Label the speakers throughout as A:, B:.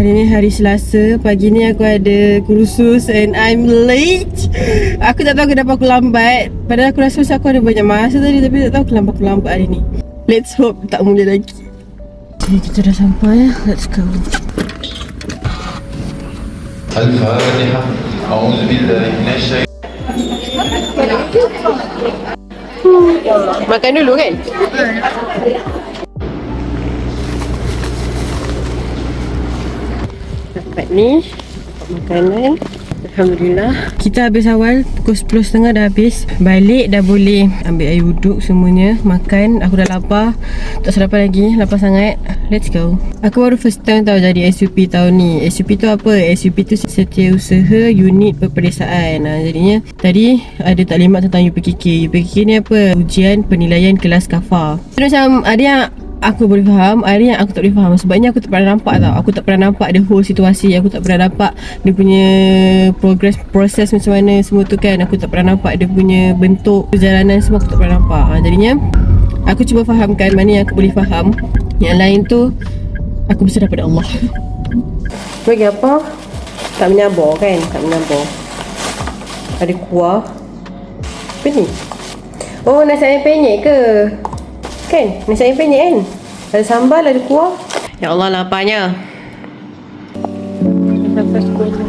A: Hari ni hari Selasa. Pagi ni aku ada kursus and I'm late. Aku tak tahu kenapa aku lambat. Padahal aku rasa aku ada banyak masa tadi, tapi tak tahu kenapa aku lambat hari ni. Let's hope tak mula lagi. Jadi kita dah sampai. Let's go.
B: Al-Fatihah. A'udzubillahi minasyaitanir.
A: Makan dulu kan? Dapat ni makanan. Alhamdulillah. Kita habis awal pukul 10.30 dah habis. Balik dah boleh ambil air wuduk semuanya. Makan. Aku dah lapar. Tak sarapan lagi. Lapar sangat. Let's go. Aku baru first time tahu jadi SUP tahun ni. SUP tu apa? SUP tu Setiausaha Unit Peperiksaan. Jadinya tadi ada taklimat tentang UPKK. UPKK ni apa? Ujian Penilaian Kelas Kafar. So, macam ada yang aku boleh faham, ada yang aku tak boleh faham. Sebabnya aku tak pernah nampak tau. Aku tak pernah nampak the whole situasi. Aku tak pernah nampak dia punya proses macam mana semua tu kan. Aku tak pernah nampak dia punya bentuk perjalanan semua. Aku tak pernah nampak. Jadinya aku cuba fahamkan mana yang aku boleh faham. Yang lain tu aku berserah pada Allah. Bagi apa? Tak menyabar kan? Tak menyabar. Ada kuah. Apa ni? Oh, nasi ayam penyet ke? Kan? Nasi ayam penyet kan? Ada sambal, ada kuah. Ya Allah, laparnya. Sampai sekolah.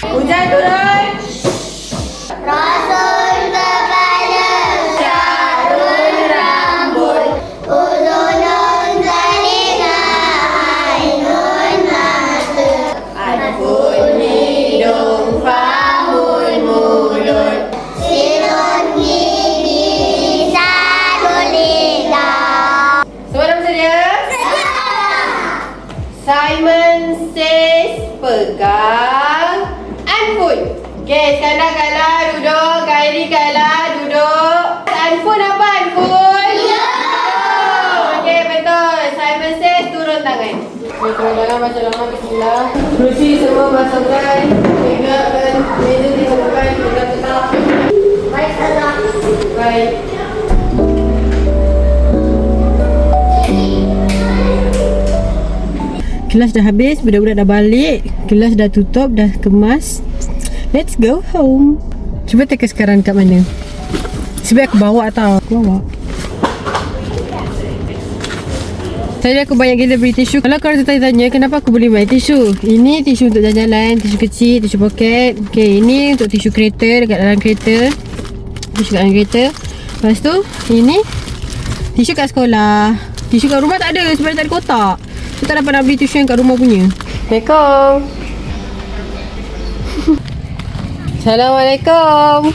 A: Hujan turun.
C: Rasul kepala, syarul rambut, uzunun telinga, ainun mata, anfun hidung, famun mulut, sirun gigi, lisanul lidah.
A: Semua dah bersedia? Simon says pegang Anfun. Okay, sekarang kalah duduk. Khairi kalah duduk. Anfun apa Anfun? Ya. Okay, betul. Simon says turun tangan. Okay, turun tangan, baca nama bismillah. Kerusi semua masukkan. Tegakkan meja tinggalkan. Tegak tetap.
C: Baik, Allah.
A: Baik. Kelas dah habis, budak-budak dah balik. Kelas dah tutup, dah kemas. Let's go home. Cuba teka sekarang kat mana. Sebab aku bawa tau. Aku bawa. Tadi aku banyak gila beli tisu. Kalau korang tanya kenapa aku beli banyak tisu. Ini tisu untuk jalan-jalan, tisu kecil, tisu poket. Okay, ini untuk tisu kereta, dekat dalam kereta. Tisu kat dalam kereta. Lepas tu, ini tisu kat sekolah. Tisu kat rumah tak ada sebab tak ada kotak. Aku tak dapat nak beli tisu yang kat rumah punya. Assalamualaikum. Assalamualaikum.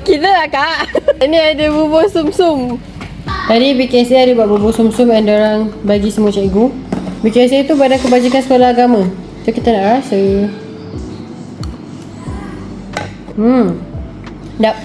A: Kita lah kak. Ini ada bubur sumsum. Tadi BKSA ada buat bubur sumsum yang diorang bagi semua cikgu. BKSA tu Badan Kebajikan Sekolah Agama. So kita nak rasa. Sedap.